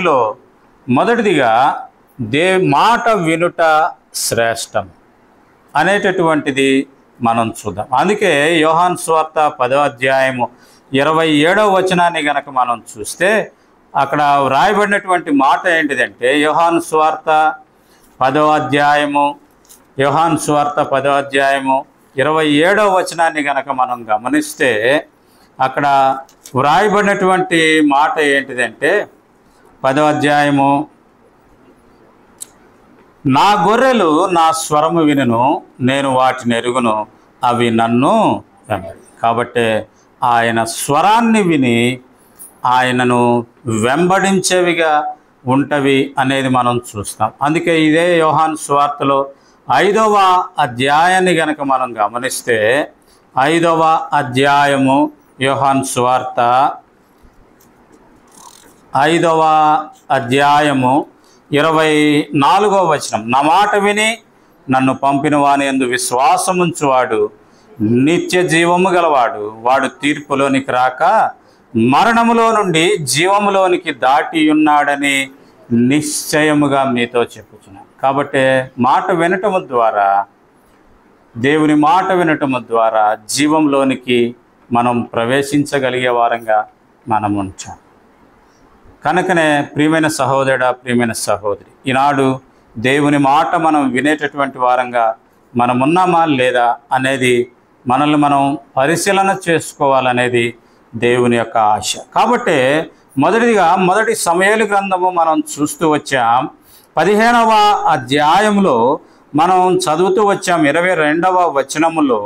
లో మొదటిదిగా మాట వినుట శ్రేష్టం అనేటటువంటిది మనం చూద్దాం. అందుకే యోహాను సువార్త 10వ అధ్యాయము 27వ వచనాన్ని గనక మనం చూస్తే అక్కడ వ్రాయబడినటువంటి మాట ఏంటిదంటే యోహాను సువార్త 10వ అధ్యాయము 27వ వచనాన్ని గనక మనం గమనిస్తే అక్కడ వ్రాయబడినటువంటి మాట ఏంటిదంటే 10వ అధ్యాయము, నా గొర్రెలు నా స్వరము వినును, నేను వాటిని ఎరుగును, అవి నన్ను వెంబడి. కాబట్టి ఆయన స్వరాన్ని విని ఆయనను వెంబడించేవిగా ఉంటవి అనేది మనం చూస్తాం. అందుకే ఇదే యోహాను సువార్తలో 5వ అధ్యాయాన్ని గనక మనం గమనిస్తే 5వ అధ్యాయము యోహాను సువార్త 5వ అధ్యాయము 24వ వచనం, నా మాట విని నన్ను పంపిన వాని యందు విశ్వాసముంచువాడు నిత్య జీవము గలవాడు, వాడు తీర్పులోనికి రాక మరణములో నుండి జీవములోనికి దాటి ఉన్నాడని నిశ్చయముగా మీతో చెప్పుచున్నాను. కాబట్టి మాట వినటము ద్వారా, దేవుని మాట వినటము ద్వారా జీవంలోనికి మనం ప్రవేశించగలిగే వారంగా మనం ఉంచాం. కనుకనే ప్రియమైన సహోదరుడా, ప్రియమైన సహోదరి, ఈనాడు దేవుని మాట మనం వినేటటువంటి వారంగా మనం ఉన్నామా లేదా అనేది మనల్ని మనం పరిశీలన చేసుకోవాలనేది దేవుని యొక్క ఆశ. కాబట్టి మొదటి సమూయేలు గ్రంథము మనం చూస్తూ వచ్చాం. 15వ అధ్యాయంలో మనం చదువుతూ వచ్చాం 22వ వచనములో.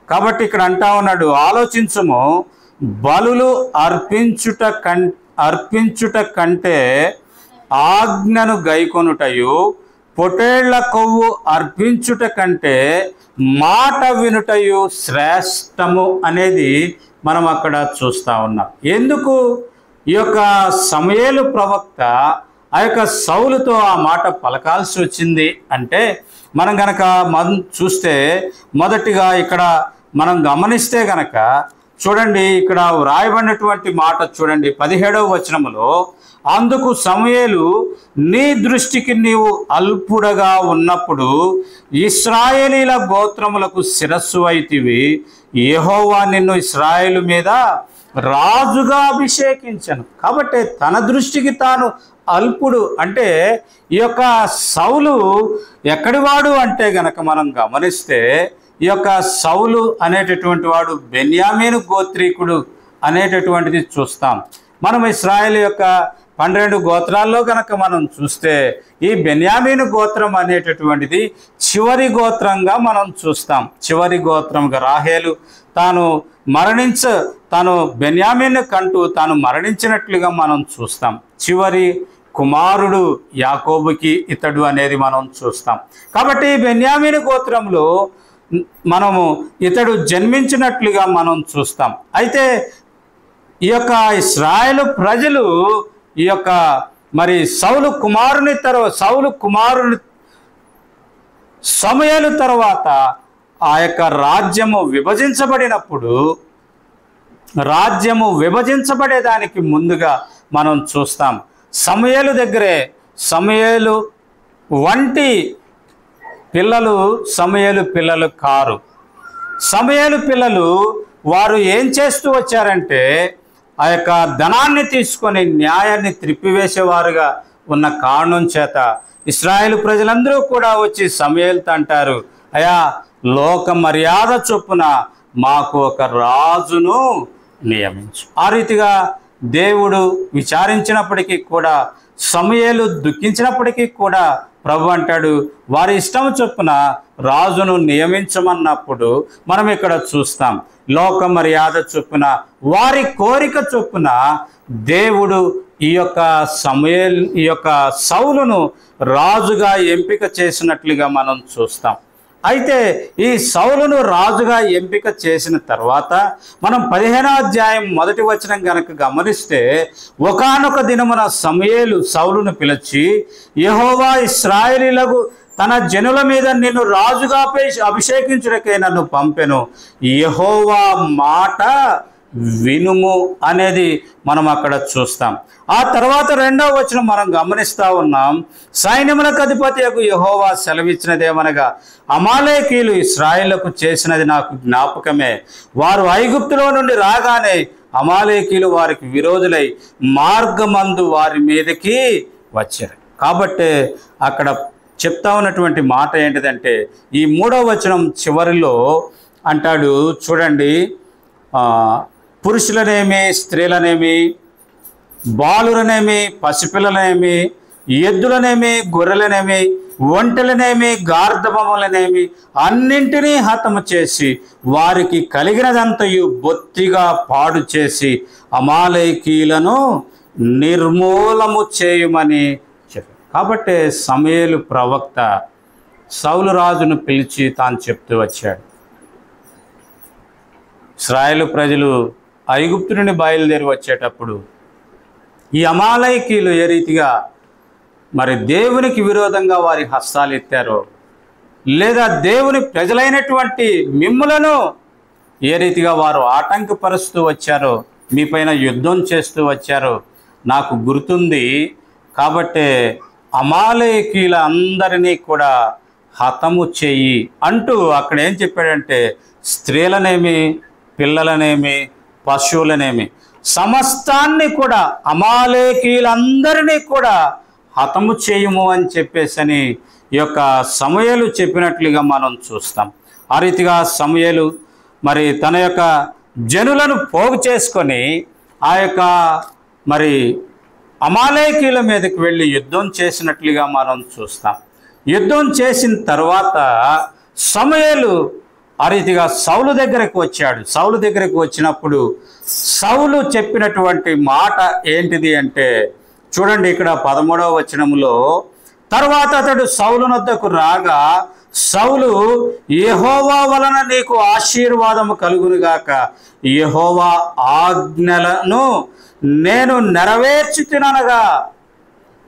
కాబట్టి ఇక్కడ అంటా ఉన్నాడు, ఆలోచించుము, బలులు అర్పించుట కంటే ఆజ్ఞను గైకొనుటయు, పొటేళ్ల కొవ్వు అర్పించుట కంటే మాట వినుటయు శ్రేష్టము అనేది మనం అక్కడ చూస్తూ ఉన్నాం. ఎందుకు ఈ యొక్క సమూయేలు ప్రవక్త ఆ యొక్క సౌలుతో ఆ మాట పలకాల్సి వచ్చింది అంటే, మనం గనక చూస్తే మొదటిగా ఇక్కడ మనం గమనిస్తే గనక చూడండి, ఇక్కడ వ్రాయబడినటువంటి మాట చూడండి 17వ వచనములో, అందుకు సమూయేలు, నీ దృష్టికి నీవు అల్పుడగా ఉన్నప్పుడు ఇశ్రాయేలీల గోత్రములకు శిరస్సు అయితివి, యెహోవా నిన్ను ఇశ్రాయేలు మీద రాజుగా అభిషేకించను. కాబట్టి తన దృష్టికి తాను అల్పుడు అంటే ఈ యొక్క సౌలు ఎక్కడివాడు అంటే గనక మనం గమనిస్తే, ఈ యొక్క సౌలు అనేటటువంటి వాడు బెన్యామీను గోత్రీకుడు అనేటటువంటిది చూస్తాం. మనం ఇశ్రాయేలు యొక్క 12 గోత్రాల్లో కనుక మనం చూస్తే ఈ బెన్యామీను గోత్రం అనేటటువంటిది చివరి గోత్రంగా మనం చూస్తాం. చివరి గోత్రంగా రాహేలు తాను బెన్యామీను కంటూ తాను మరణించినట్లుగా మనం చూస్తాం. చివరి కుమారుడు యాకోబుకి ఇతడు అనేది మనం చూస్తాం. కాబట్టి బెన్యామీను గోత్రంలో మనము ఇతడు జన్మించినట్లుగా మనం చూస్తాం. అయితే ఈ యొక్క ఇశ్రాయేలు ప్రజలు ఈ యొక్క సౌలు కుమారుని సమూయేలు తర్వాత ఆ యొక్క రాజ్యము విభజించబడేదానికి ముందుగా మనం చూస్తాం. సమూయేలు దగ్గరే సమూయేలు వంటి సమూయేలు పిల్లలు కారు. సమూయేలు పిల్లలు వారు ఏం చేస్తూ వచ్చారంటే, ఆ యొక్క ధనాన్ని తీసుకొని న్యాయాన్ని త్రిప్పివేసేవారుగా ఉన్న కారణం చేత ఇశ్రాయేలు ప్రజలందరూ కూడా వచ్చి సమూయేలుతో అంటారు, అయా, లోక మర్యాద చొప్పున మాకు ఒక రాజును నియమించు. ఆ రీతిగా దేవుడు విచారించినప్పటికీ కూడా, సమూయేలు దుఃఖించినప్పటికీ కూడా ప్రభు అంటాడు, వారి ఇష్టం చొప్పున రాజును నియమించమన్నప్పుడు మనం ఇక్కడ చూస్తాం. లోక మర్యాద చొప్పున, వారి కోరిక చొప్పున దేవుడు ఈ యొక్క సౌలును రాజుగా ఎంపిక చేసినట్లుగా మనం చూస్తాం. అయితే ఈ సౌలును రాజుగా ఎంపిక చేసిన తర్వాత మనం 15వ అధ్యాయం 1వ వచనం గనక గమనిస్తే, ఒకానొక దినమున సమూయేలు సౌలును పిలిచి, యెహోవా ఇశ్రాయేలీయులకు తన జనుల మీద నిన్ను రాజుగా అభిషేకించుటకై నన్ను పంపెను, యెహోవా మాట వినుము అనేది మనం అక్కడ చూస్తాం. ఆ తర్వాత 2వ వచనం మనం గమనిస్తూ ఉన్నాం. సైన్యములకు అధిపతియగు యెహోవా సెలవిచ్చినదేమనగా, అమాలేకీయులు ఇశ్రాయేలుకు చేసినది నాకు జ్ఞాపకమే. వారు ఐగుప్తులో నుండి రాగానే అమాలేకీయులు వారికి విరోధులై మార్గమందు వారి మీదకి వచ్చారు. కాబట్టి అక్కడ చెప్తా ఉన్నటువంటి మాట ఏంటిదంటే, ఈ 3వ వచనం చివరిలో అంటాడు చూడండి, పురుషులనేమి, స్త్రీలనేమి, బాలులనేమి, పసిపిల్లలనేమి, ఎద్దులనేమి, గొర్రెలనేమి, ఒంటెలనేమి, గార్ధబములనేమి అన్నింటినీ హతము చేసి వారికి కలిగినదంతయు బొత్తిగా పాడు చేసి అమాలేకీయులను నిర్మూలము చేయమని చెప్పారు. కాబట్టి సమూయేలు ప్రవక్త సౌలు రాజును పిలిచి తాను చెప్తూ వచ్చాడు, ఇశ్రాయేలు ప్రజలు ఐగుప్తు నుండి బయలుదేరి వచ్చేటప్పుడు ఈ అమాలేకీయులు ఏ రీతిగా మరి దేవునికి విరోధంగా వారి హస్తాలు ఎత్తారో, లేదా దేవుని ప్రజలైనటువంటి మిమ్ములను ఏ రీతిగా వారు ఆటంకపరుస్తూ వచ్చారో, మీపైన యుద్ధం చేస్తూ వచ్చారో నాకు గుర్తుంది. కాబట్టి అమాలేకీయుల అందరినీ కూడా హతము చెయ్యి అంటూ అక్కడ ఏం చెప్పాడంటే, స్త్రీలనేమి, పిల్లలనేమి, పశువులనేమి సమస్తాన్ని కూడా అమాలేకీయులందరినీ కూడా హతము చేయము అని చెప్పేసని ఈ యొక్క సమూయేలు చెప్పినట్లుగా మనం చూస్తాం. ఆ రీతిగా సమూయేలు మరి తన యొక్క జనులను పోగు చేసుకొని ఆ యొక్క మరి అమాలేకీయుల మీదకి వెళ్ళి యుద్ధం చేసినట్లుగా మనం చూస్తాం. యుద్ధం చేసిన తర్వాత సమూయేలు ఆ రీతిగా సౌలు దగ్గరకు వచ్చాడు. సౌలు దగ్గరకు వచ్చినప్పుడు సౌలు చెప్పినటువంటి మాట ఏంటిది అంటే, చూడండి ఇక్కడ 13వ వచనంలో, తర్వాత అతడు సౌలు వద్దకు రాగా సౌలు, యెహోవా వలన నీకు ఆశీర్వాదము కలుగునుగాక, యెహోవా ఆజ్ఞలను నేను నెరవేర్చుతుననగా.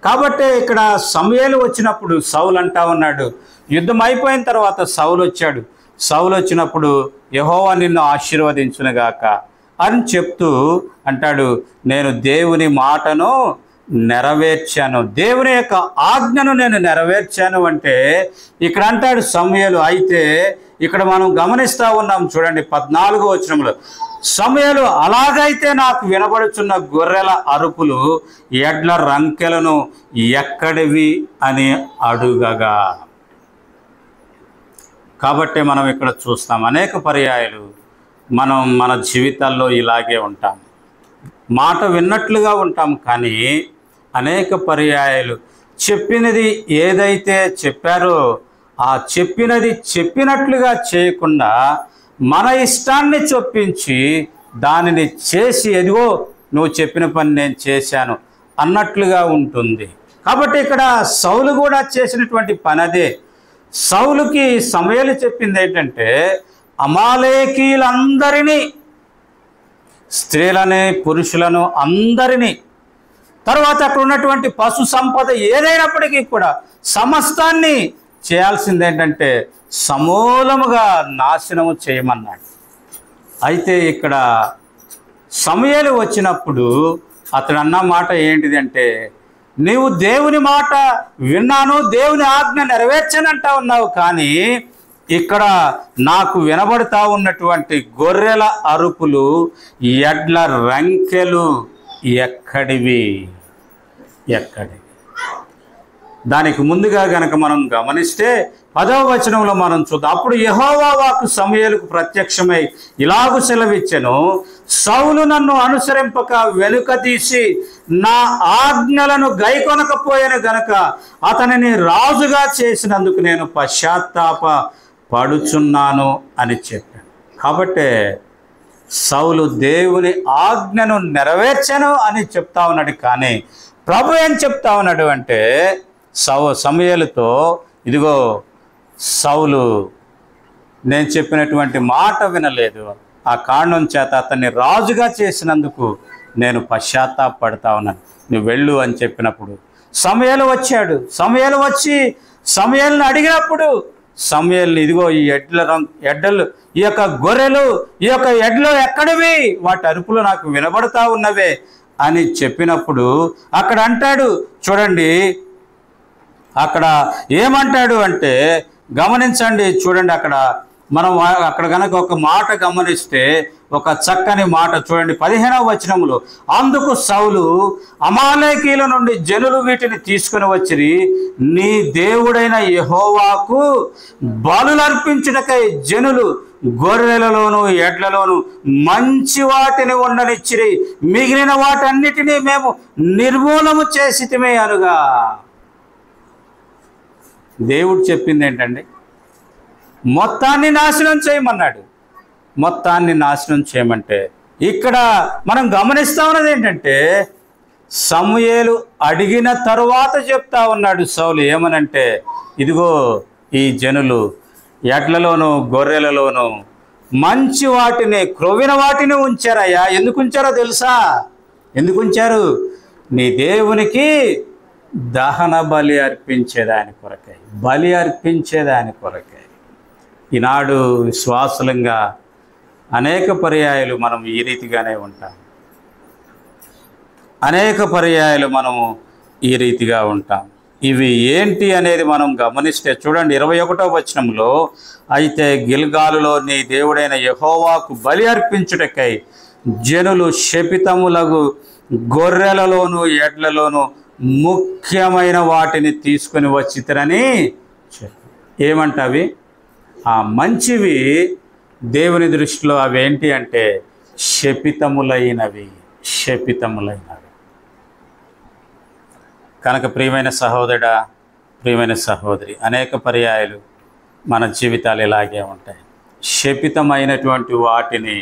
కాబట్టి ఇక్కడ సమూయేలు వచ్చినప్పుడు సౌలు అంటా ఉన్నాడు, యుద్ధం అయిపోయిన తర్వాత సౌలు వచ్చాడు. సౌలు వచ్చినప్పుడు యెహోవా నిన్ను ఆశీర్వదించునుగాక అని చెప్తూ అంటాడు, నేను దేవుని మాటను నెరవేర్చాను, దేవుని యొక్క ఆజ్ఞను నేను నెరవేర్చాను అంటే ఇక్కడ అంటాడు సమూయేలు. అయితే ఇక్కడ మనం గమనిస్తూ ఉన్నాం చూడండి 14వ వచనంలో, సమూయేలు అలాగైతే నాకు వినబడుచున్న గొర్రెల అరుపులు, ఎడ్ల రంకెలను ఎక్కడివి అని అడుగగా. కాబట్టి మనం ఇక్కడ చూస్తాం అనేక పర్యాయాలు మనం మన జీవితాల్లో ఇలాగే ఉంటాం. మాట విన్నట్లుగా ఉంటాం, కానీ అనేక పర్యాయాలు చెప్పినది ఏదైతే చెప్పారో ఆ చెప్పినది చెప్పినట్లుగా చేయకుండా మన ఇష్టాన్ని చొప్పించి దానిని చేసి, ఎదిగో నువ్వు చెప్పిన పని నేను చేశాను అన్నట్లుగా ఉంటుంది. కాబట్టి ఇక్కడ సౌలు కూడా చేసినటువంటి పని అదే. సౌలుకి సమూయేలు చెప్పింది ఏంటంటే, అమాలేకీయులందరినీ, స్త్రీలని, పురుషులను అందరినీ, తర్వాత అక్కడ ఉన్నటువంటి పశు సంపద ఏదైనప్పటికీ కూడా సమస్తాన్ని చేయాల్సింది ఏంటంటే సమూలముగా నాశనము చేయమన్నాడు. అయితే ఇక్కడ సమూయేలు వచ్చినప్పుడు అతడు అన్న మాట ఏంటిదంటే, నీవు దేవుని మాట విన్నాను, దేవుని ఆజ్ఞ నెరవేర్చనంటా ఉన్నావు, కానీ ఇక్కడ నాకు వినబడతా ఉన్నటువంటి గొర్రెల అరుపులు, ఎడ్ల రంకెలు ఎక్కడివి. దానికి ముందుగా గనక మనం గమనిస్తే 10వ వచనంలో మనం చూద్దాం. అప్పుడు యెహోవా వాక్కు సమూయేలుకు ప్రత్యక్షమై ఇలాగు సెలవిచ్చెను, సౌలు నన్ను అనుసరింపక వెనుక తీసి నా ఆజ్ఞలను గైకొనకపోయాను గనక అతనిని రాజుగా చేసినందుకు నేను పశ్చాత్తాప పడుచున్నాను అని చెప్పాను. కాబట్టి సౌలు దేవుని ఆజ్ఞను నెరవేర్చను అని చెప్తా ఉన్నాడు, కానీ ప్రభు ఏం చెప్తా ఉన్నాడు అంటే సమూయేలుతో, ఇదిగో సౌలు నేను చెప్పినటువంటి మాట వినలేదు, ఆ కారణం చేత అతన్ని రాజుగా చేసినందుకు నేను పశ్చాత్తాపడతా ఉన్నాను, నువ్వు వెళ్ళు అని చెప్పినప్పుడు సమూయేలు వచ్చాడు. సమూయేలు వచ్చి సమూయేలుని అడిగినప్పుడు సమూయేలుని, ఇదిగో ఈ ఎడ్డలు, ఈ యొక్క గొర్రెలు, ఈ యొక్క ఎడ్లు ఎక్కడివి, వాటి అరుపులు నాకు వినబడతా ఉన్నవే అని చెప్పినప్పుడు అక్కడ అంటాడు చూడండి, అక్కడ ఏమంటాడు అంటే గమనించండి, చూడండి అక్కడ మనం అక్కడ కనుక ఒక మాట గమనిస్తే ఒక చక్కని మాట చూడండి 15వ వచనములో, అందుకు సౌలు అమాలేకీల నుండి జనులు వీటిని తీసుకుని వచ్చిరి, నీ దేవుడైన యెహోవాకు బలులర్పించుటకై జనులు గొర్రెలలోను ఎడ్లలోను మంచి వాటిని ఉండనిచ్చిరి, మిగిలిన వాటన్నిటినీ మేము నిర్మూలము చేసితిమే అనుగా. దేవుడు చెప్పింది ఏంటండి? మొత్తాన్ని నాశనం చేయమన్నాడు. మొత్తాన్ని నాశనం చేయమంటే ఇక్కడ మనం గమనిస్తా ఉన్నది ఏంటంటే, సమూయేలు అడిగిన తరువాత చెప్తా ఉన్నాడు సౌలు ఏమనంటే, ఇదిగో ఈ జనులు ఎడ్లలోను గొర్రెలలోను మంచి వాటిని, క్రొవ్విన వాటిని ఉంచారయ్యా. ఎందుకు ఉంచారో తెలుసా? ఎందుకు ఉంచారు? నీ దేవునికి దహన బలి అర్పించేదాని కొరకై, బలి అర్పించేదాని కొరకై. ఈనాడు విశ్వాసులంగా అనేక పర్యాయాలు మనం ఈ రీతిగానే ఉంటాం. అనేక పర్యాయాలు మనము ఈ రీతిగా ఉంటాం. ఇవి ఏంటి అనేది మనం గమనిస్తే చూడండి 21వ వచనంలో, అయితే గిల్గాలులో నీ దేవుడైన యెహోవాకు బలి అర్పించుటకై జనులు శపితములకు గొర్రెలలోను ఎడ్లలోను ముఖ్యమైన వాటిని తీసుకుని వచ్చితరని చెప్పు. ఏమంటవి? ఆ మంచివి దేవుని దృష్టిలో అవేంటి అంటే శపితములైనవి, శపితములైనవి. కనుక ప్రియమైన సహోదరుడా, ప్రియమైన సహోదరి, అనేక పర్యాయాలు మన జీవితాలు ఇలాగే ఉంటాయి. శపితమైనటువంటి వాటిని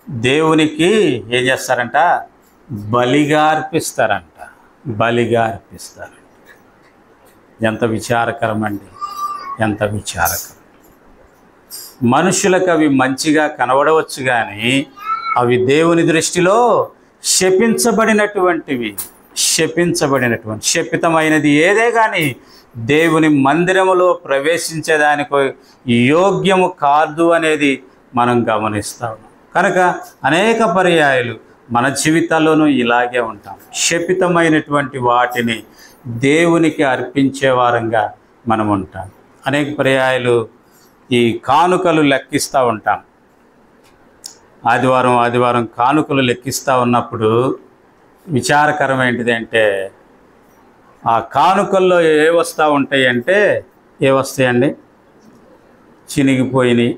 దేవునికి ఏం చేస్తారంట? బలిగా అర్పిస్తారంట, బలిగా అర్పిస్తారంట. ఎంత విచారకరం అండి, ఎంత విచారకరం. మనుషులకు అవి మంచిగా కనబడవచ్చు కానీ అవి దేవుని దృష్టిలో శపించబడినటువంటివి, శపితమైనది ఏదే కానీ దేవుని మందిరములో ప్రవేశించేదానికి యోగ్యము కాదు అనేది మనం గమనిస్తాం. కనుక అనేక పర్యాయాలు మన జీవితాల్లోనూ ఇలాగే ఉంటాం. శపితమైనటువంటి వాటిని దేవునికి అర్పించే వారంగా మనం ఉంటాం. అనేక పర్యాయాలు ఈ కానుకలు లెక్కిస్తూ ఉంటాం. ఆదివారం కానుకలు లెక్కిస్తూ ఉన్నప్పుడు విచారకరం ఏంటిది అంటే, ఆ కానుకల్లో ఏ వస్తూ ఉంటాయి అంటే, ఏ వస్తాయండి? చినిగిపోయినవి,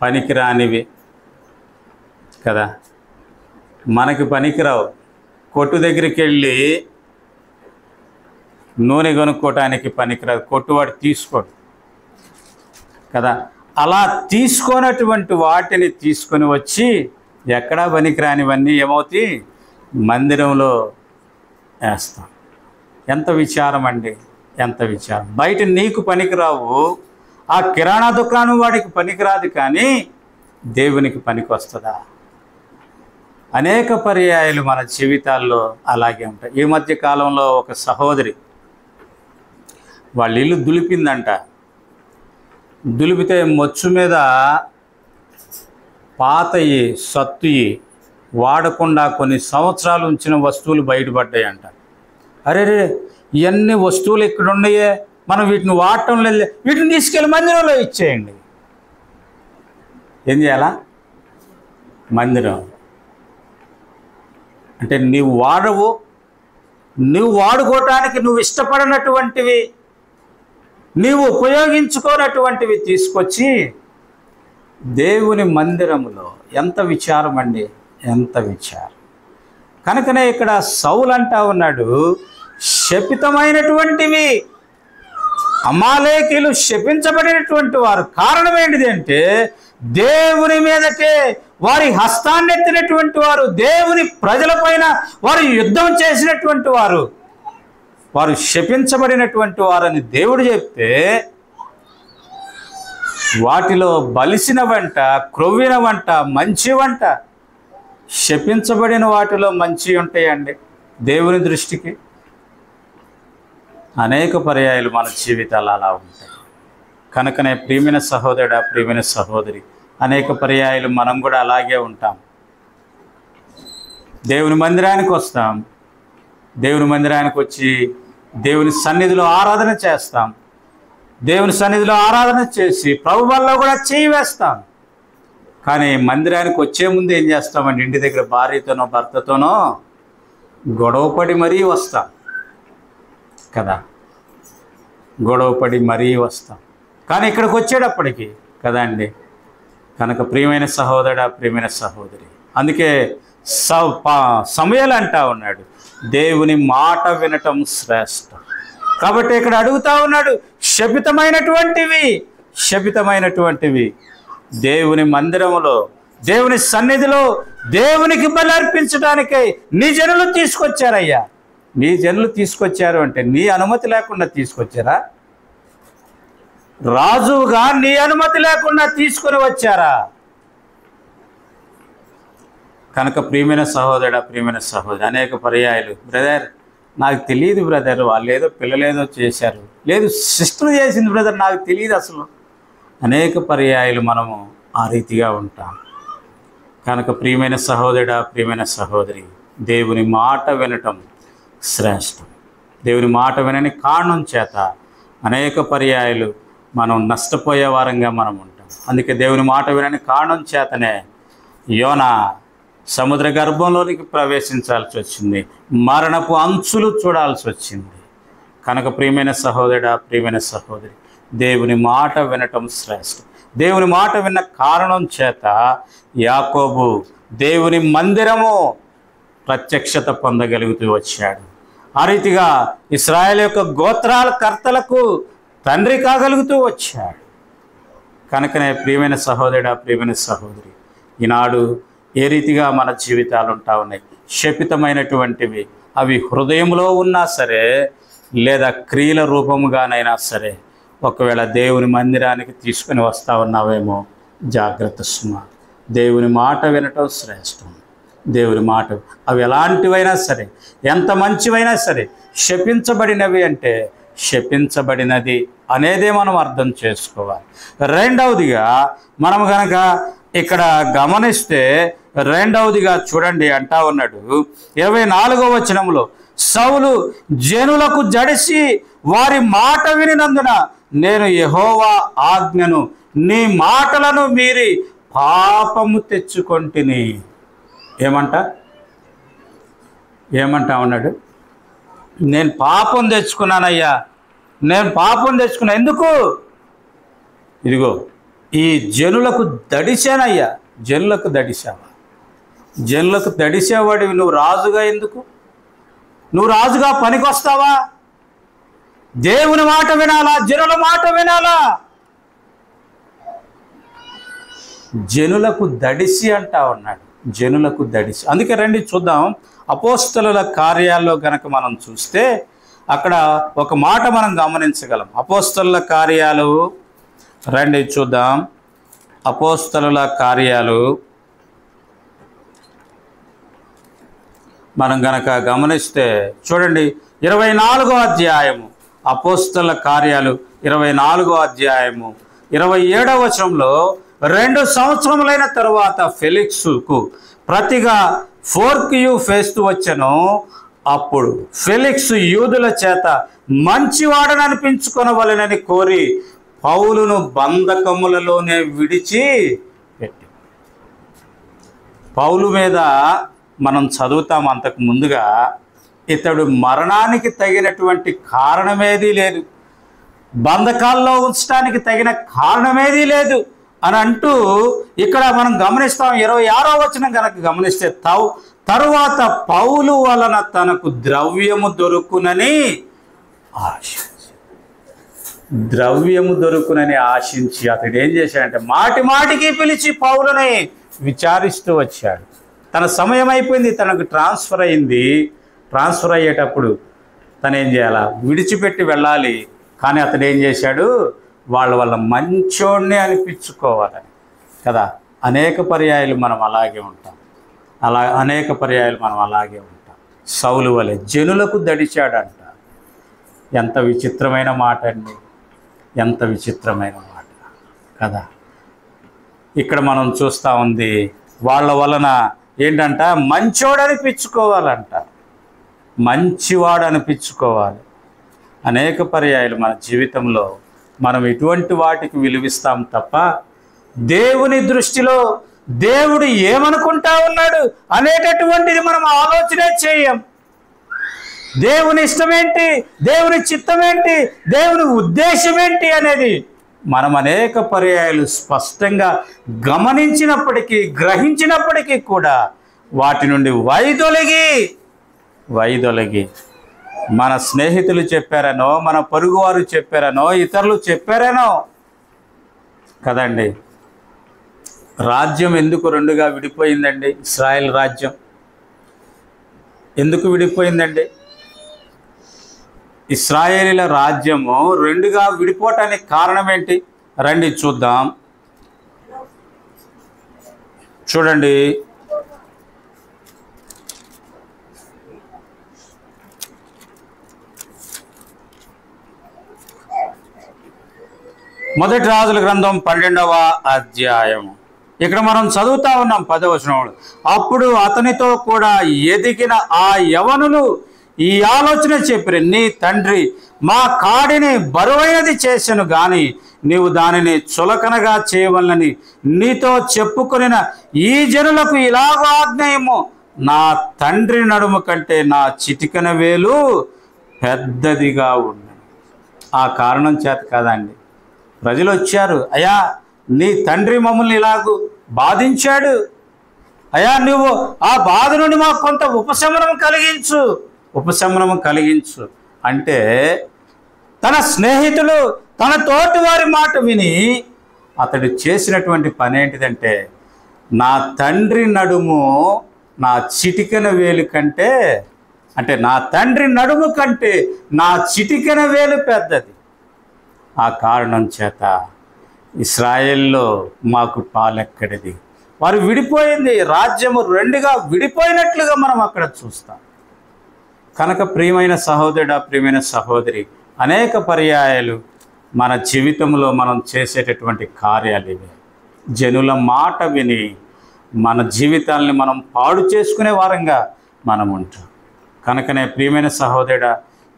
పనికిరానివి కదా, మనకి పనికిరావు. కొట్టు దగ్గరికి వెళ్ళి నూనె కొనుక్కోవటానికి పనికిరాదు, కొట్టువాడు తీసుకోడు కదా. అలా తీసుకున్నటువంటి వాటిని తీసుకొని వచ్చి ఎక్కడా పనికిరానివన్నీ ఏమవుతాయి? మందిరంలో వేస్తాం. ఎంత విచారం అండి, ఎంత విచారం. బయట నీకు పనికిరావు, ఆ కిరాణా దుకాణం వాడికి పనికిరాదు, కానీ దేవునికి పనికి వస్తుందా? అనేక పర్యాయాలు మన జీవితాల్లో అలాగే ఉంటాయి. ఈ మధ్య కాలంలో ఒక సహోదరి వాళ్ళ ఇల్లు దులిపిందంట. దులిపితే మొచ్చు మీద పాతయి, సత్తుయి, వాడకుండా కొన్ని సంవత్సరాలు ఉంచిన వస్తువులు బయటపడ్డాయంట. అరే ఇవన్నీ వస్తువులు ఇక్కడ ఉన్నాయే, మనం వీటిని వాడటం లేదు, వీటిని తీసుకెళ్ళి మందిరంలో ఇచ్చేయండి. ఏం చేయాలా? మందిరం అంటే నీవు వాడవు, నువ్వు వాడుకోవటానికి నువ్వు ఇష్టపడినటువంటివి, నీవు ఉపయోగించుకోనటువంటివి తీసుకొచ్చి దేవుని మందిరములో. ఎంత విచారం అండి, ఎంత విచారం. కనుకనే ఇక్కడ సౌలు అంటా ఉన్నాడు, శపితమైనటువంటివి, అమాలేకీలు శపించబడినటువంటి వారు. కారణం ఏంటిది అంటే, దేవుని మీదకే వారి హస్తాన్ని ఎత్తినటువంటి వారు, దేవుని ప్రజల పైన వారు యుద్ధం చేసినటువంటి వారు, వారు శపించబడినటువంటి వారని దేవుడు చెప్తే, వాటిలో బలిసిన వంట, క్రొవ్విన వంట, మంచి వంట, శపించబడిన వాటిలో మంచి ఉంటాయండి దేవుని దృష్టికి. అనేక పర్యాయాలు మన జీవితాలు అలా ఉంటాయి. కనుకనే ప్రియమైన సహోదరుడా, ప్రియమైన సహోదరి, అనేక పర్యాయాలు మనం కూడా అలాగే ఉంటాం. దేవుని మందిరానికి వస్తాం, దేవుని మందిరానికి వచ్చి దేవుని సన్నిధిలో ఆరాధన చేస్తాం, దేవుని సన్నిధిలో ఆరాధన చేసి ప్రభు వల్ల కూడా చేయి వేస్తాం. కానీ మందిరానికి వచ్చే ముందు ఏం చేస్తామంటే ఇంటి దగ్గర భార్యతోనో భర్తతోనో గొడవపడి మరీ వస్తాం కదా, గొడవపడి మరీ వస్తాం. కానీ ఇక్కడికి వచ్చేటప్పటికి కదా అండి. కనుక ప్రియమైన సహోదరుడా, ప్రియమైన సహోదరి, అందుకే సమూయేలు అంటా ఉన్నాడు, దేవుని మాట వినటం శ్రేష్టం. కాబట్టి ఇక్కడ అడుగుతా ఉన్నాడు, శపితమైనటువంటివి దేవుని మందిరములో, దేవుని సన్నిధిలో దేవునికి బలి అర్పించడానికై నీ జనులు తీసుకొచ్చారయ్యా. నీ జనులు తీసుకొచ్చారు అంటే నీ అనుమతి లేకుండా తీసుకొచ్చారా? రాజుగా నీ అనుమతి లేకుండా తీసుకొని వచ్చారా? కనుక ప్రియమైన సహోదరుడా, ప్రియమైన సహోదరి, అనేక పర్యాయాలు బ్రదర్ నాకు తెలియదు బ్రదర్, వాళ్ళు ఏదో పిల్లలేదో చేశారు, లేదు సిస్టర్ చేసింది బ్రదర్, నాకు తెలియదు అసలు. అనేక పర్యాయాలు మనము ఆ రీతిగా ఉంటాం. కనుక ప్రియమైన సహోదరుడా, ప్రియమైన సహోదరి, దేవుని మాట వినటం శ్రేష్టం. దేవుని మాట వినని కారణం చేత అనేక పర్యాయాలు మనం నష్టపోయే వారంగా మనం ఉంటాం. అందుకే దేవుని మాట వినని కారణం చేతనే యోనా సముద్ర గర్భంలోనికి ప్రవేశించాల్సి వచ్చింది, మరణపు అంచులు చూడాల్సి వచ్చింది. కనుక ప్రియమైన సహోదరుడా, ప్రియమైన సహోదరి, దేవుని మాట వినటం శ్రేష్టం. దేవుని మాట విన్న కారణం చేత యాకోబు దేవుని మందిరము ప్రత్యక్షత పొందగలుగుతూ వచ్చాడు. ఆ రీతిగా ఇశ్రాయేలు యొక్క గోత్రాల కర్తలకు తండ్రి కాగలుగుతూ వచ్చాడు. కనుకనే ప్రియమైన సహోదరుడా, ప్రియమైన సహోదరి, ఈనాడు ఏ రీతిగా మన జీవితాలు ఉంటా ఉన్నాయి? శపితమైనటువంటివి, అవి హృదయంలో ఉన్నా సరే లేదా క్రియల రూపముగానైనా సరే, ఒకవేళ దేవుని మందిరానికి తీసుకుని వస్తా ఉన్నావేమో జాగ్రత్త సుమా. దేవుని మాట వినటం శ్రేష్టం. దేవుని మాట అవి ఎలాంటివైనా సరే, ఎంత మంచివైనా సరే, శపించబడినవి అంటే శపించబడినది అనేదే మనం అర్థం చేసుకోవాలి. రెండవదిగా మనం కనుక ఇక్కడ గమనిస్తే, రెండవదిగా చూడండి అంటా ఉన్నాడు 24వ వచనంలో, సౌలు జనులకు జడిసి వారి మాట వినినందున నేను యెహోవా ఆజ్ఞను నీ మాటలను మీరి పాపము తెచ్చుకొంటిని. ఏమంటా ఉన్నాడు? నేను పాపం తెచ్చుకున్నానయ్యా, నేను పాపం తెచ్చుకున్నా. ఎందుకు? ఇదిగో ఈ జనులకు దడిశానయ్యా. జనులకు దడిశావా? జనులకు దడిసేవాడివి నువ్వు రాజుగా ఎందుకు? నువ్వు రాజుగా పనికొస్తావా? దేవుని మాట వినాలా? జనుల మాట వినాలా? జనులకు దడిసి అంటా ఉన్నాడు, జనులకు దడిసి. అందుకే రండి చూద్దాం, అపోస్తలుల కార్యాల్లో కనుక మనం చూస్తే అక్కడ ఒక మాట మనం గమనించగలం. అపోస్తలుల కార్యాలు రండి చూద్దాం. అపోస్తలుల కార్యాలు మనం గనక గమనిస్తే చూడండి, 24వ అధ్యాయము, అపోస్తలుల కార్యాలు 24వ అధ్యాయము 27వ వచనంలో, 2 సంవత్సరములైన తరువాత ఫెలిక్సుకు ప్రతిగా ఫోర్కియు ఫేస్తు వచ్చెను. అప్పుడు ఫెలిక్స్ యూదుల చేత మంచివాడని అనిపించుకొనవలెనని కోరి పౌలును బంధకములలోనే విడిచి పెట్టి. పౌలు మీద మనం చదువుతాం అంతకు ముందుగా, ఇతడు మరణానికి తగినటువంటి కారణమేదీ లేదు, బంధకాల్లో ఉంచడానికి తగిన కారణమేదీ లేదు అని అంటూ ఇక్కడ మనం గమనిస్తాం. 26వ వచనం కనుక గమనిస్తే, తరువాత పౌలు వలన తనకు ద్రవ్యము దొరుకునని ఆశించి అతడు ఏం చేశాడంటే మాటి మాటికి పిలిచి పౌలుని విచారిస్తూ వచ్చాడు. తన సమయం అయిపోయింది, తనకు ట్రాన్స్ఫర్ అయింది. ట్రాన్స్ఫర్ అయ్యేటప్పుడు తను ఏం చేయాలా? విడిచిపెట్టి వెళ్ళాలి. కానీ అతడు ఏం చేశాడు? వాళ్ళ మంచోడిని అనిపించుకోవాలని కదా. అనేక పర్యాయాలు మనం అలాగే ఉంటాం, అనేక పర్యాయాలు మనం అలాగే ఉంటాం. సౌలు వలె జనులకు దడిచాడంట. ఎంత విచిత్రమైన మాట అండి. ఎంత విచిత్రమైన మాట కదా. ఇక్కడ మనం చూస్తూ ఉంది, వాళ్ళ వలన ఏంటంట, మంచోడు అనిపించుకోవాలంట, మంచివాడు అనిపించుకోవాలి. అనేక పర్యాయాలు మన జీవితంలో మనం ఇటువంటి వాటికి విలువిస్తాం తప్ప దేవుని దృష్టిలో దేవుడు ఏమనుకుంటా ఉన్నాడు అనేటటువంటిది మనం ఆలోచనే చేయం. దేవుని ఇష్టం ఏంటి, దేవుని చిత్తం ఏంటి, దేవుని ఉద్దేశం ఏంటి అనేది మనం అనేక పర్యాయాలు స్పష్టంగా గమనించినప్పటికీ, గ్రహించినప్పటికీ కూడా వాటి నుండి వైదొలగి మన స్నేహితులు చెప్పారనో, మన పొరుగువారు చెప్పారనో, ఇతరులు చెప్పారనో కదండి. రాజ్యం ఎందుకు రెండుగా విడిపోయిందండి? ఇశ్రాయేల్ రాజ్యం ఎందుకు విడిపోయిందండి? ఇశ్రాయేలీల రాజ్యము రెండుగా విడిపోవటానికి కారణం ఏంటి? రండి చూద్దాం. చూడండి, మొదటి రాజుల గ్రంథం 12వ అధ్యాయము. ఇక్కడ మనం చదువుతా ఉన్నాం 10వ వచనంలో. అప్పుడు అతనితో కూడా ఎదిగిన ఆ యవనులు ఈ ఆలోచన చెప్పిరి, నీ తండ్రి మా కాడిని బరువైనది చేసెను గాని నీవు దానిని చులకనగా చేయవలనని నీతో చెప్పుకొనిన ఈ జనులకు ఇలాగ ఆజ్ఞయము, నా తండ్రి నడుము కంటే నా చిటికెన వేలు పెద్దదిగా ఉన్నది. ఆ కారణం చేత కాదండి ప్రజలు వచ్చారు, అయ్యా నీ తండ్రి మమ్మల్ని ఇలాగూ బాధించాడు, అయ్యా నువ్వు ఆ బాధ నుండి మాకు కొంత ఉపశమనం కలిగించు అంటే తన స్నేహితులు, తన తోటి వారి మాట విని అతడు చేసినటువంటి పని ఏంటిదంటే, నా తండ్రి నడుము నా చిటికెన వేలు కంటే, అంటే నా తండ్రి నడుము కంటే నా చిటికెన వేలు పెద్దది. ఆ కారణం చేత ఇశ్రాయేల్లో మాకు పాలెక్కడిది. వారు విడిపోయింది, రాజ్యము రెండుగా విడిపోయినట్లుగా మనం అక్కడ చూస్తాం. కనుక ప్రియమైన సహోదరుడా, ప్రియమైన సహోదరి, అనేక పర్యాయాలు మన జీవితంలో మనం చేసేటటువంటి కార్యాలు ఇవి. జనుల మాట విని మన జీవితాలని మనం పాడు చేసుకునే వారంగా మనం ఉంటాం. కనుకనే ప్రియమైన సహోదరుడా,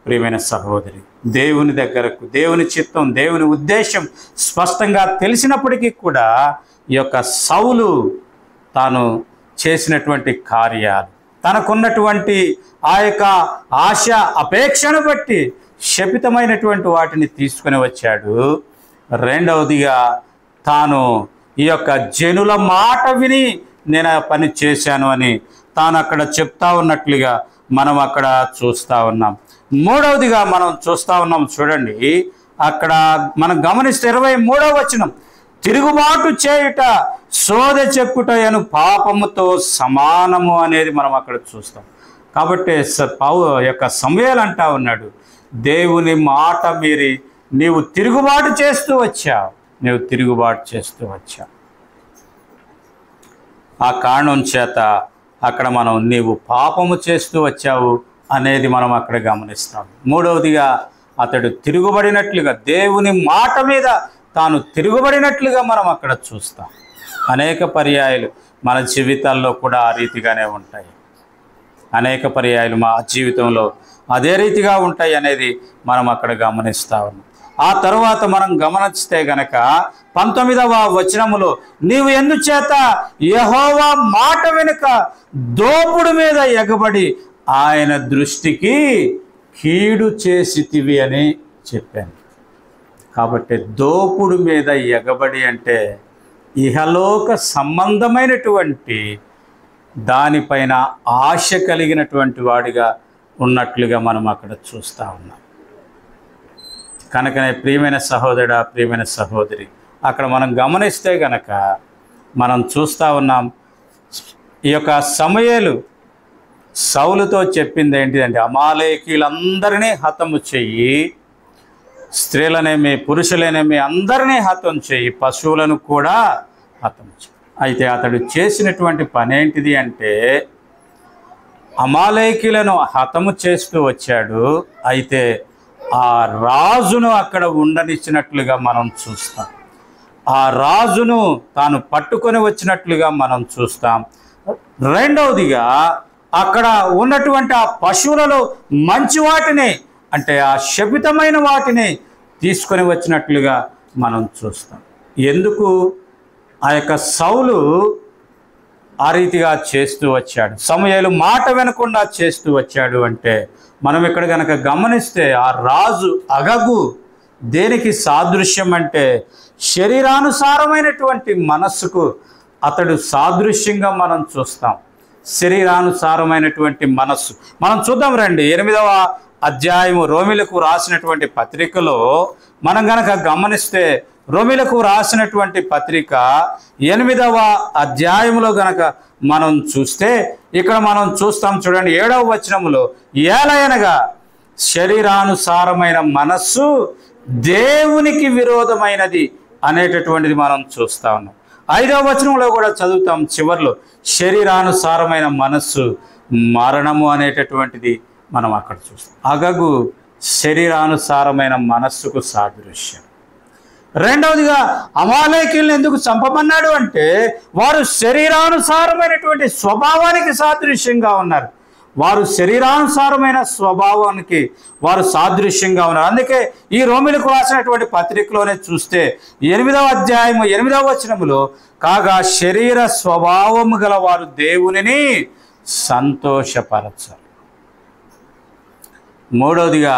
ప్రియమైన సహోదరి, దేవుని దగ్గరకు దేవుని చిత్తం, దేవుని ఉద్దేశం స్పష్టంగా తెలిసినప్పటికీ కూడా ఈ యొక్క సౌలు తాను చేసినటువంటి కార్యాలు, తనకున్నటువంటి ఆ యొక్క ఆశ అపేక్షను బట్టి శపితమైనటువంటి వాటిని తీసుకుని వచ్చాడు. రెండవదిగా తాను ఈ యొక్క జనుల మాట విని నేను ఆ పని చేశాను అని తాను అక్కడ చెప్తా ఉన్నట్లుగా మనం అక్కడ చూస్తూ ఉన్నాం. మూడవదిగా మనం చూస్తూ ఉన్నాం, చూడండి అక్కడ మనం గమనిస్తే 23వ వచనం, తిరుగుబాటు చేయుట సోదె చెప్పుటయను పాపముతో సమానము అనేది మనం అక్కడ చూస్తాం. కాబట్టి యొక్క సమూయేలు అంటా ఉన్నాడు, దేవుని మాట మీరి నీవు తిరుగుబాటు చేస్తూ వచ్చావు. ఆ కారణం చేత అక్కడ మనం నీవు పాపము చేస్తూ వచ్చావు అనేది మనం అక్కడ గమనిస్తాం. మూడవదిగా అతడు తిరుగుబడినట్లుగా, దేవుని మాట మీద తాను తిరుగుబడినట్లుగా మనం అక్కడ చూస్తాం. అనేక పర్యాయాలు మన జీవితాల్లో కూడా ఆ రీతిగానే ఉంటాయి. అనేక పర్యాయాలు మా జీవితంలో అదే రీతిగా ఉంటాయి అనేది మనం అక్కడ గమనిస్తా ఉన్నాం. ఆ తరువాత మనం గమనిస్తే గనక 19వ వచనములో, నీవు ఎందుచేత యెహోవా మాట వెనుక దోపుడు మీద ఎగబడి ఆయన దృష్టికి కీడు చేసితివి అని చెప్పాను. కాబట్టి దోపుడు మీద ఎగబడి అంటే ఇహలోక సంబంధమైనటువంటి దానిపైన ఆశ కలిగినటువంటి వాడిగా ఉన్నట్లుగా మనం అక్కడ చూస్తూ ఉన్నాం. కనుకనే ప్రియమైన సహోదరుడా, ప్రియమైన సహోదరి, అక్కడ మనం గమనిస్తే గనక మనం చూస్తూ ఉన్నాం, ఈ యొక్క సమూయేలు సౌలుతో చెప్పింది ఏంటిదంటే, అమాలేకీలందరినీ హతము చెయ్యి, స్త్రీలనేమి పురుషులనేమి అందరినీ హతం చెయ్యి, పశువులను కూడా హతం చెయ్యి. అయితే అతడు చేసినటువంటి పని ఏంటిది అంటే, అమాలేకీలను హతము చేస్తూ వచ్చాడు. అయితే ఆ రాజును అక్కడ ఉండనిచ్చినట్లుగా మనం చూస్తాం. ఆ రాజును తాను పట్టుకొని వచ్చినట్లుగా మనం చూస్తాం. రెండవదిగా అక్కడ ఉన్నటువంటి ఆ పశువులలో మంచి వాటిని, అంటే ఆ శపితమైన వాటిని తీసుకొని వచ్చినట్లుగా మనం చూస్తాం. ఎందుకు ఆ యొక్క సౌలు ఆ రీతిగా చేస్తూ వచ్చాడు, సమూయేలు మాట వినకుండా చేస్తూ వచ్చాడు అంటే, మనం ఇక్కడ కనుక గమనిస్తే ఆ రాజు అగగు దేనికి సాదృశ్యం అంటే శరీరానుసారమైనటువంటి మనస్సుకు అతడు సాదృశ్యంగా మనం చూస్తాం. శరీరానుసారమైనటువంటి మనస్సు మనం చూద్దాం రండి. 8వ అధ్యాయము రోమీలకు రాసినటువంటి పత్రికలో మనం గనక గమనిస్తే, రోమీలకు రాసినటువంటి పత్రిక 8వ అధ్యాయంలో గనక మనం చూస్తే, ఇక్కడ మనం చూస్తాం చూడండి 7వ వచనములో, ఏలయనగా శరీరానుసారమైన మనస్సు దేవునికి విరోధమైనది అనేటటువంటిది మనం చూస్తా ఉన్నాం. 5వ వచనంలో కూడా చదువుతాం చివర్లో, శరీరానుసారమైన మనస్సు మరణము అనేటటువంటిది మనం అక్కడ చూస్తాం. అగగు శరీరానుసారమైన మనస్సుకు సాదృశ్యం. రెండవదిగా అమాలేకీయులను ఎందుకు చంపమన్నాడు అంటే, వారు శరీరానుసారమైనటువంటి స్వభావానికి సాదృశ్యంగా ఉన్నారు. వారు శరీరానుసారమైన స్వభావానికి వారు సాదృశ్యంగా ఉన్నారు. అందుకే ఈ రోమీలకు రాసినటువంటి పత్రికలోనే చూస్తే 8వ అధ్యాయము 8వ వచనములో, కాగా శరీర స్వభావము గల వారు దేవునిని సంతోషపరచాలి. మూడవదిగా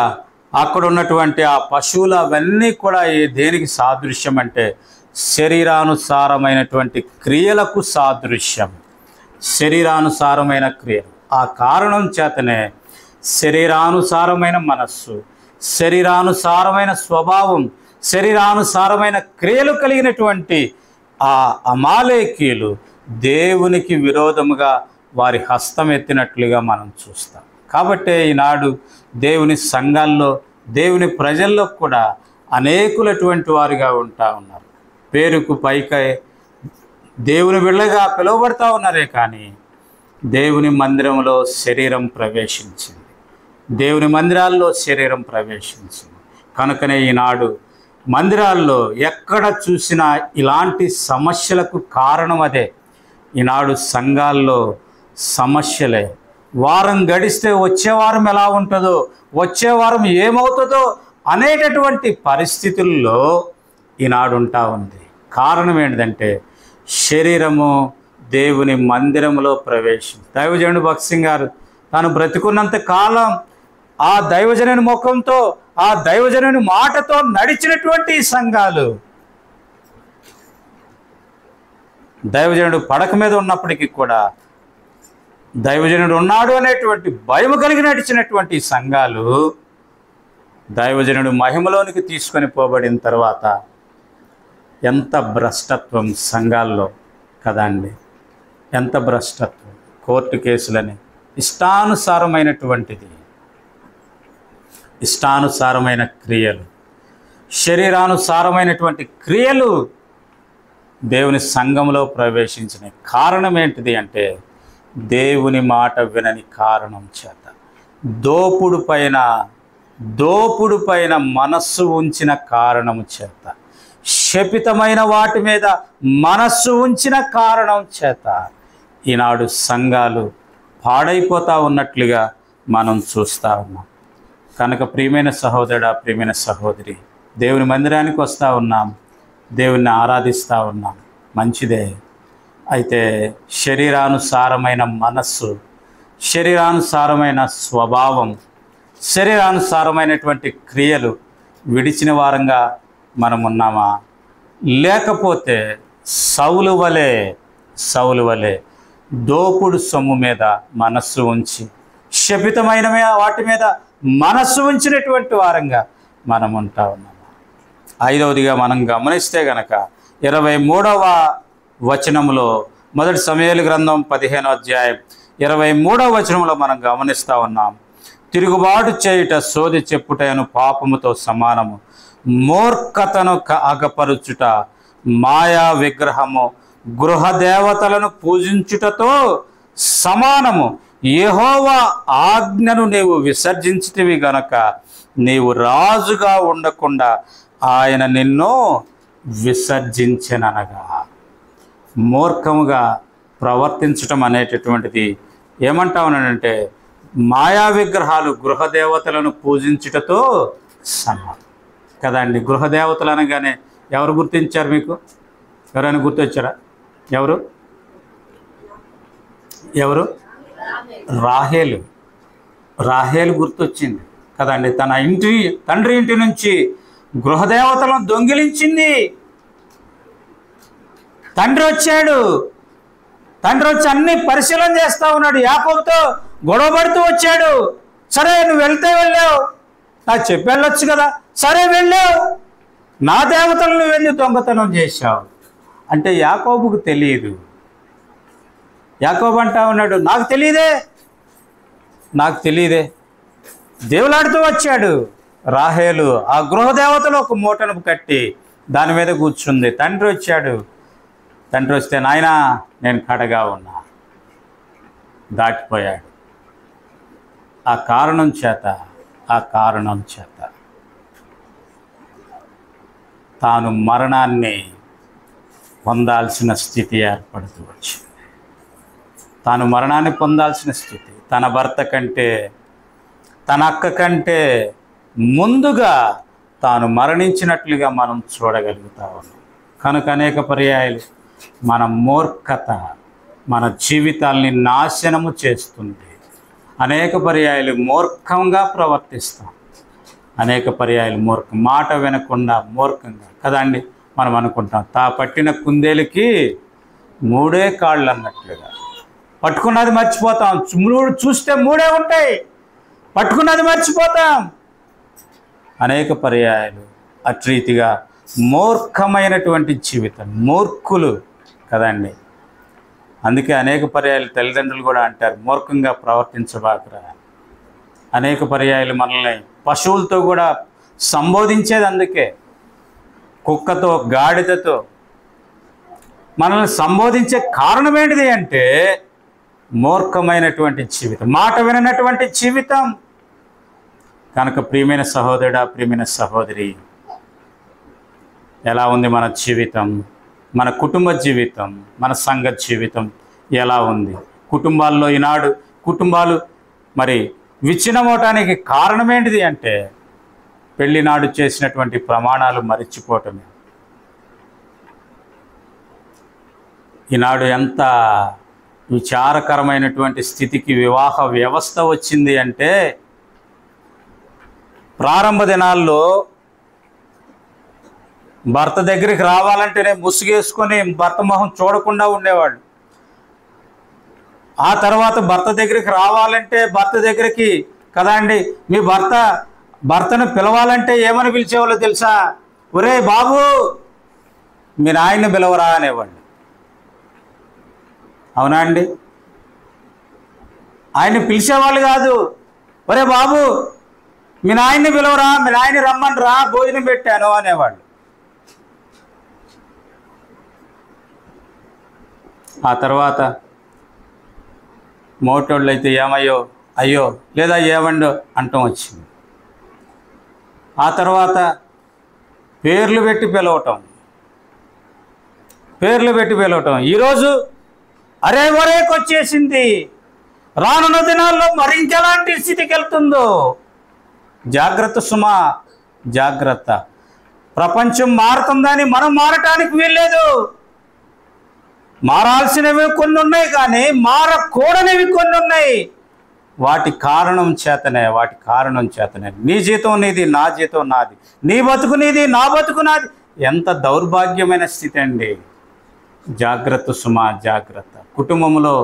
అక్కడ ఉన్నటువంటి ఆ పశువులు అవన్నీ కూడా దేనికి సాదృశ్యం అంటే శరీరానుసారమైనటువంటి క్రియలకు సాదృశ్యం. శరీరానుసారమైన క్రియలు. ఆ కారణం చేతనే శరీరానుసారమైన మనస్సు, శరీరానుసారమైన స్వభావం, శరీరానుసారమైన క్రియలు కలిగినటువంటి ఆ అమాలేకీయులు దేవునికి విరోధముగా వారి హస్తం ఎత్తినట్లుగా మనం చూస్తాం. కాబట్టే ఈనాడు దేవుని సంఘాల్లో, దేవుని ప్రజల్లో కూడా అనేకులటువంటి వారుగా ఉంటా ఉన్నారు. పేరుకు పైకై దేవుని బిళ్ళగా పిలువబడతా ఉన్నారే కానీ దేవుని మందిరంలో శరీరం ప్రవేశించింది, దేవుని మందిరాల్లో శరీరం ప్రవేశించింది. కనుకనే ఈనాడు మందిరాల్లో ఎక్కడ చూసినా ఇలాంటి సమస్యలకు కారణం అదే. ఈనాడు సంఘాల్లో సమస్యలే. వారం గడిస్తే వచ్చే వారం ఎలా ఉంటుందో, వచ్చే వారం ఏమవుతుందో అనేటటువంటి పరిస్థితుల్లో ఈనాడు ఉంటా ఉంది. కారణం ఏంటంటే శరీరము దేవుని మందిరంలో ప్రవేశించి, దైవజనుడు భక్త్ సింగ్ గారు తాను బ్రతికున్నంత కాలం ఆ దైవజనుని ముఖంతో, ఆ దైవజనుని మాటతో నడిచినటువంటి సంఘాలు, దైవజనుడు పడక మీద ఉన్నప్పటికీ కూడా దైవజనుడు ఉన్నాడు అనేటువంటి భయం కలిగి నడిచినటువంటి సంఘాలు దైవజనుడు మహిమలోనికి తీసుకొని పోబడిన తర్వాత ఎంత భ్రష్టత్వం సంఘాల్లో కదండి, ఎంత భ్రష్టత్వం. కోర్టు కేసులని ఇష్టానుసారమైనటువంటిది, ఇష్టానుసారమైన క్రియలు, శరీరానుసారమైనటువంటి క్రియలు దేవుని సంఘంలో ప్రవేశించిన కారణం ఏంటిది అంటే దేవుని మాట వినని కారణం చేత, దోపుడు పైన మనస్సు ఉంచిన కారణం చేత, శపితమైన వాటి మీద మనస్సు ఉంచిన కారణం చేత ఈనాడు సంఘాలు పాడైపోతూ ఉన్నట్లుగా మనం చూస్తూ ఉన్నాం. కనుక ప్రియమైన సహోదరుడా, ప్రియమైన సహోదరి, దేవుని మందిరానికి వస్తూ ఉన్నాం, దేవుణ్ణి ఆరాధిస్తూ ఉన్నాం, మంచిదే. అయితే శరీరానుసారమైన మనస్సు, శరీరానుసారమైన స్వభావం, శరీరానుసారమైనటువంటి క్రియలు విడిచిన వారంగా మనం ఉన్నామా? లేకపోతే సౌలు వలె దోపుడు సొమ్ము మీద మనస్సు ఉంచి, శపితమైన వాటి మీద మనస్సు ఉంచినటువంటి వారంగా మనం ఉంటా ఉన్నామా? 5వదిగా మనం గమనిస్తే గనక 23వ వచనంలో, మొదటి సమూయేలు గ్రంథం 15వ అధ్యాయం 23వ వచనంలో మనం గమనిస్తూ ఉన్నాం. తిరుగుబాటు చేయుట సోది చెప్పుటను పాపముతో సమానము, మూర్ఖతను అగపరుచుట మాయా విగ్రహము, గృహదేవతలను పూజించుటతో సమానము. యెహోవా ఆజ్ఞను నీవు విసర్జించితివి గనక నీవు రాజుగా ఉండకుండా ఆయన నిన్ను విసర్జించెననగా. మూర్ఖముగా ప్రవర్తించటం అనేటటువంటిది ఏమంటా ఉన్నానంటే మాయా విగ్రహాలు గృహదేవతలను పూజించుటతో సమానం కదండి. గృహదేవతలు అనగానే ఎవరు గుర్తించారు? మీకు ఎవరైనా గుర్తొచ్చారా? ఎవరు ఎవరు రాహేలు గుర్తొచ్చింది కదండి. తన తండ్రి ఇంటి నుంచి గృహదేవతలను దొంగిలించింది. తండ్రి వచ్చి అన్ని పరిశీలన చేస్తూ ఉన్నాడు. యాకోబుతో గొడవపడుతూ వచ్చాడు. సరే నువ్వు వెళ్ళావు, నాకు చెప్పి వెళ్ళొచ్చు కదా. సరే వెళ్ళావు, నా దేవతలను నువ్వు వెళ్ళి దొంగతనం చేశావు అంటే యాకోబుకు తెలియదు. యాకోబు అంటా ఉన్నాడు, నాకు తెలియదే. దేవులాడుతూ వచ్చాడు. రాహేలు ఆ గృహదేవతలు ఒక మూటను కట్టి దాని మీద కూర్చుంది. తండ్రి వస్తే నాయనా నేను కడగా ఉన్నా, దాటిపోయాడు. ఆ కారణం చేత తాను మరణాన్ని పొందాల్సిన స్థితి ఏర్పడుతూ వచ్చింది. తాను మరణాన్ని పొందాల్సిన స్థితి తన భర్త కంటే, తన అక్క కంటే ముందుగా తాను మరణించినట్లుగా మనం చూడగలుగుతా ఉన్నాం. కనుక అనేక పర్యాయాలు మన మూర్ఖత మన జీవితాల్ని నాశనము చేస్తుంది. అనేక పర్యాయాలు మూర్ఖంగా ప్రవర్తిస్తాం. అనేక పర్యాయాలు మాట వినకుండా మూర్ఖంగా కదండి. మనం అనుకుంటాం పట్టిన కుందేలుకి 3 కాళ్ళు అన్నట్లుగా. పట్టుకున్నది మర్చిపోతాం. చూస్తే 3 ఉంటాయి, పట్టుకున్నది మర్చిపోతాం. అనేక పర్యాయాలు అట్రీతిగా మూర్ఖమైనటువంటి జీవితం, మూర్ఖులు కదండి. అందుకే అనేక పర్యాయాలు తల్లిదండ్రులు కూడా అంటారు మూర్ఖంగా ప్రవర్తించబాకురా. అనేక పర్యాయాలు మనల్ని పశువులతో కూడా సంబోధించేది అందుకే. కుక్కతో, గాడిదతో మనల్ని సంబోధించే కారణం ఏంటిది అంటే మూర్ఖమైనటువంటి జీవితం, మాట విననటువంటి జీవితం. కనుక ప్రియమైన సహోదరుడా, ప్రియమైన సహోదరి, ఎలా ఉంది మన జీవితం? మన కుటుంబ జీవితం, మన సంఘ జీవితం ఎలా ఉంది? కుటుంబాల్లో ఈనాడు కుటుంబాలు మరి విచ్ఛిన్నమవటానికి కారణం ఏంటిది అంటే పెళ్లినాడు చేసినటువంటి ప్రమాణాలు మరిచిపోవటమే. ఈనాడు ఎంత విచారకరమైనటువంటి స్థితికి వివాహ వ్యవస్థ వచ్చింది అంటే ప్రారంభ దినాల్లో భర్త దగ్గరికి రావాలంటేనే ముసుగేసుకొని భర్త మొహం చూడకుండా ఉండేవాళ్ళు. ఆ తర్వాత భర్త దగ్గరికి రావాలంటే భర్త దగ్గరికి కదండి, మీ భర్తను పిలవాలంటే ఏమని పిలిచేవాళ్ళు తెలుసా? ఒరే బాబు, మీ నాయన్ని పిలవరా అనేవాళ్ళు. అవునా అండి? ఆయన్ని పిలిచేవాళ్ళు కాదు. ఒరే బాబు, మీ నాయన్ని పిలవరా, మీ నాయన్ని రమ్మని రా, భోజనం పెట్టాను అనేవాళ్ళు. ఆ తర్వాత మోటోళ్ళు అయితే ఏమయ్యో, అయ్యో, లేదా ఏమండో అంటం వచ్చింది. ఆ తర్వాత పేర్లు పెట్టి పిలవటం. ఈరోజు అరే ఒరేకి వచ్చేసింది. రానున్న దినాల్లో మరి ఇంకెలాంటి స్థితికి వెళ్తుందో జాగ్రత్త సుమా, జాగ్రత్త. ప్రపంచం మారుతుందని మనం మారటానికి వీల్లేదు. మారాల్సినవి కొన్ని ఉన్నాయి, కానీ మారకూడనివి కొన్ని ఉన్నాయి. వాటి కారణం చేతనే నీ జీతం నీది, నా జీతం నాది, నీ బతుకు నీది, నా బతుకు నాది. ఎంత దౌర్భాగ్యమైన స్థితి అండి. జాగ్రత్త సుమా, జాగ్రత్త. కుటుంబంలో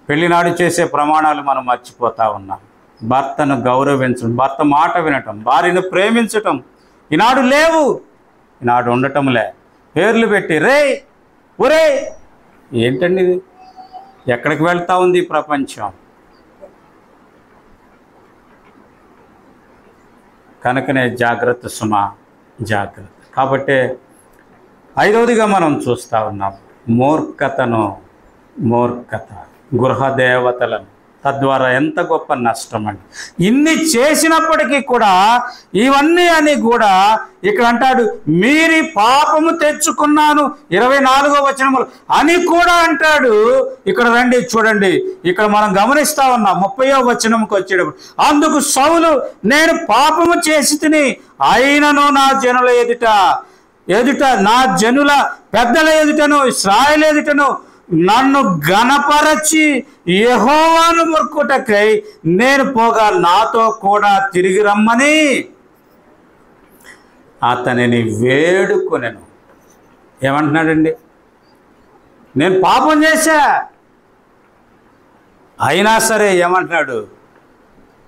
పెళ్లినాడు చేసే ప్రమాణాలు మనం మర్చిపోతా ఉన్నాం. భర్తను గౌరవించడం, భర్త మాట వినటం, భార్యను ప్రేమించటం ఈనాడు లేవు. ఈనాడు ఉండటంలే. పేర్లు పెట్టి రే ఒరే, ఏంటండి ఇది? ఎక్కడికి వెళ్తా ఉంది ప్రపంచం? కనుకనే జాగ్రత్త సుమా, జాగ్రత్త. కాబట్టి 5వదిగా మనం చూస్తూ ఉన్నాం మూర్ఖత, గృహదేవతలను తద్వారా ఎంత గొప్ప నష్టం అండి. ఇన్ని చేసినప్పటికీ కూడా ఇవన్నీ అని కూడా ఇక్కడ అంటాడు, మీరి పాపము తెచ్చుకున్నాను 24వ వచనములు అని కూడా అంటాడు. ఇక్కడ రండి చూడండి, ఇక్కడ మనం గమనిస్తా ఉన్నాం 30వ వచనంకి వచ్చేటప్పుడు, అందుకు సౌలు నేను పాపము చేసి తిని అయినను నా జనుల ఎదుట నా జనుల పెద్దల ఎదుటను ఇశ్రాయేలు ఎదుటను నన్ను గణపరచి యెహోవాను మొక్కుటకై నేను పోగా నాతో కూడా తిరిగి రమ్మని అతనిని వేడుకొనెను. ఏమంటున్నాడండి? నేను పాపం చేశా, అయినా సరే ఏమంటున్నాడు?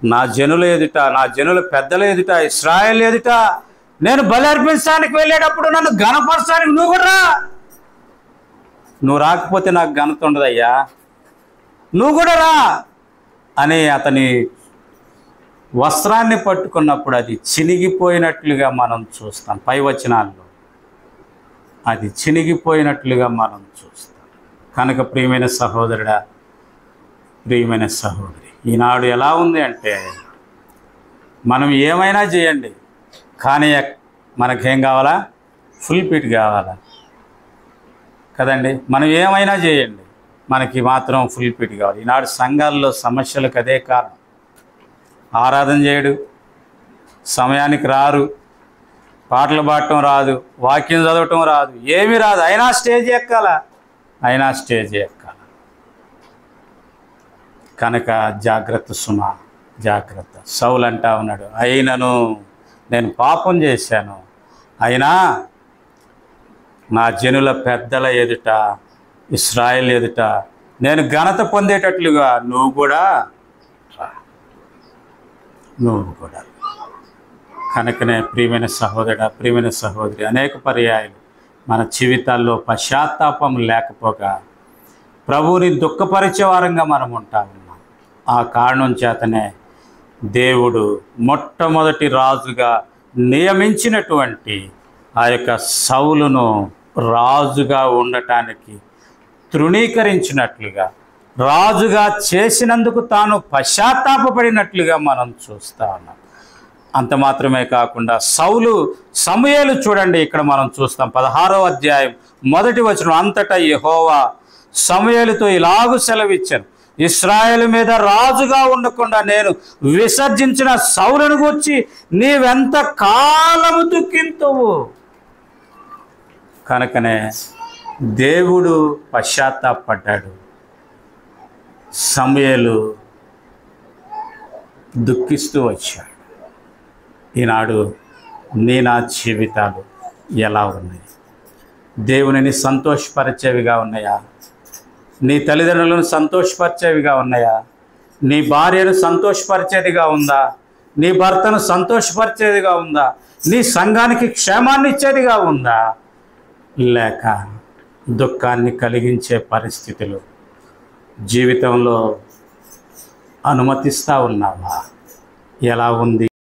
నా జనుల ఎదుట, నా జనుల పెద్దల ఎదుట, ఇశ్రాయేలు ఎదుట నేను బలి అర్పించడానికి వెళ్ళేటప్పుడు నన్ను గణపరచడానికి నువ్వు కూడా రా. నువ్వు రాకపోతే నాకు ఘనత ఉండదయ్యా, నువ్వు కూడా రా అని అతని వస్త్రాన్ని పట్టుకున్నప్పుడు అది చినిగిపోయినట్లుగా మనం చూస్తాం. పై వచనాల్లో అది చినిగిపోయినట్లుగా మనం చూస్తాం. కనుక ప్రియమైన సహోదరుడా, ప్రియమైన సహోదరి, ఈనాడు ఎలా ఉంది అంటే, మనం ఏమైనా చేయండి కానీ మనకేం కావాలా? ఫుల్ ఫిట్ కావాలా కదండి. మనం ఏమైనా చేయండి, మనకి మాత్రం ఫుల్ ఫిట్ కావాలి. ఈనాడు సంఘాల్లో సమస్యలకు అదే కారణం. ఆరాధన చేయడు, సమయానికి రారు, పాటలు పాడటం రాదు, వాక్యం చదవటం రాదు, ఏమీ రాదు, అయినా స్టేజ్ ఎక్కాల. కనుక జాగ్రత్త సుమా, జాగ్రత్త. సౌలు అంటా ఉన్నాడు, అయినను నేను పాపం చేశాను, అయినా నా జనుల పెద్దల ఎదుట, ఇశ్రాయేలు ఎదుట నేను ఘనత పొందేటట్లుగా నువ్వు కూడా రా. కనుకనే ప్రియమైన సహోదరుడా, ప్రియమైన సహోదరి, అనేక పర్యాయాలు మన జీవితాల్లో పశ్చాత్తాపం లేకపోగా ప్రభువుని దుఃఖపరిచే వారంగా మనం ఉంటా ఉన్నాం. ఆ కారణం చేతనే దేవుడు మొట్టమొదటి రాజుగా నియమించినటువంటి ఆ యొక్క సౌలును రాజుగా ఉండటానికి తృణీకరించినట్లుగా, రాజుగా చేసినందుకు తాను పశ్చాత్తాపపడినట్లుగా మనం చూస్తా ఉన్నాం. అంత మాత్రమే కాకుండా సమూయేలు చూడండి, ఇక్కడ మనం చూస్తాం 16వ అధ్యాయం 1వ వచనం, అంతటా యెహోవా సమూయేలుతో ఇలాగు సెలవిచ్చాను, ఇశ్రాయేలు మీద రాజుగా ఉండకుండా నేను విసర్జించిన సౌలును గూర్చి నీవెంత కాలము దుఃఖింతువు. కనుకనే దేవుడు పశ్చాత్తాపడ్డాడు, సమూయేలు దుఃఖిస్తూ వచ్చాడు. ఈనాడు నా జీవితాలు ఎలా ఉన్నాయి? దేవునిని సంతోషపరిచేవిగా ఉన్నాయా? నీ తల్లిదండ్రులను సంతోషపరిచేవిగా ఉన్నాయా? నీ భార్యను సంతోషపరిచేదిగా ఉందా? నీ భర్తను సంతోషపరిచేదిగా ఉందా? నీ సంఘానికి క్షేమాన్ని ఇచ్చేదిగా ఉందా? లేక దుఃఖాన్ని కలిగించే పరిస్థితులు జీవితంలో అనుమతిస్తూ ఉన్నావా? ఎలా ఉంది?